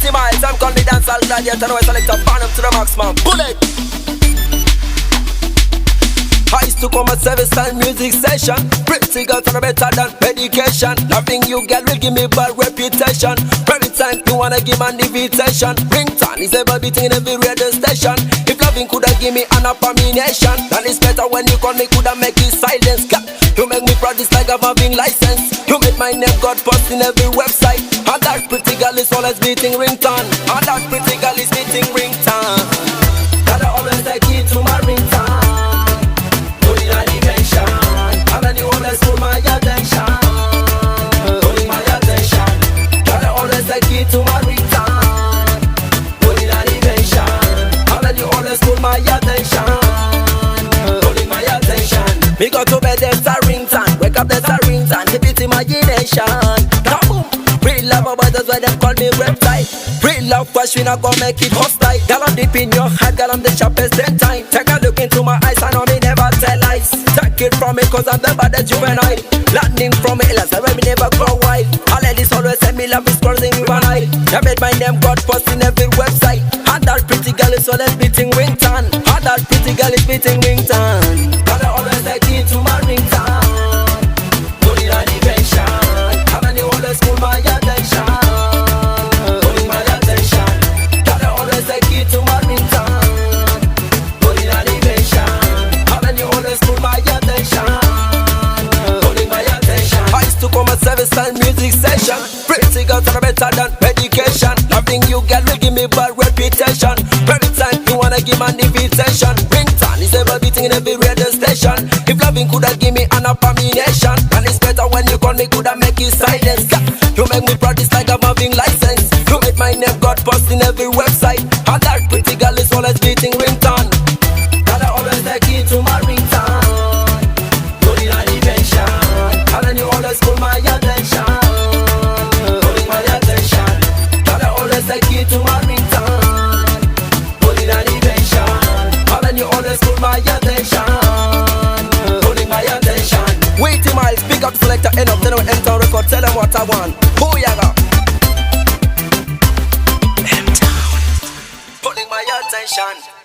Witty Miles, I'm called the dancehall gladiator. Now I select a fan to the maximum. Bullet! I used to come a service and music session. Pretty girls are better than medication. Loving you girl will give me bad reputation. Every time you wanna give an invitation. Ringtone is ever beating in every radio station. If loving coulda give me an abomination, then it's better when you call me coulda make you silence. God, you make me proud it's like I'm having license. You made my name got post in every website. And that pretty girl is always beating ringtone. And that pretty girl is beating ringtone. Gotta always take it to my ringtone. To my ringtone, put it on invention. And then you always pull my attention, pulling my attention. Me go to bed, there's a ringtone. Wake up, there's a ringtone. Keep it imagination. Kaboom! Real love, but that's why they call me reptile. Real love, cause we not gonna make it hostile. Girl, I'm deep in your heart, girl, I'm the sharpest in time. Take a look into my eyes, I know me never tell lies. Take it from me, cause I'm the baddest juvenile. Landing from it, that's why me never grow wide. All ladies always say me love is closing me one eye. You made my name got post in every website. And that pretty girl is always beating ringtone. And that pretty girl is beating ringtone. Gotta always take it to my ringtone. Put it on invention. And then you always pull my attention, pulling my attention. Gotta always take it to my ringtone. Put it on invention. And then you always pull my attention, pulling my attention. I used to come a service and music session. Pretty girls are better than medication. Loving you girl will give me bad reputation. Every time you wanna give an invitation. Ringtone is ever beating in every radio station. If loving coulda give me an abomination, and it's better when you call me coulda make you silence. You make me proud it's like I'm having license. You made my name got post in every website. And that pretty girl is always beating ringtone. Gotta always take it to my ringtone. Put it on invention. And then you always pull my attention, take it to my ringtone. Put it on invention. And then you always pull my attention, pulling my attention. Witty Miles, pick up the selector, end up, then I enter record, tell them what I want. Booyah! Pulling my attention.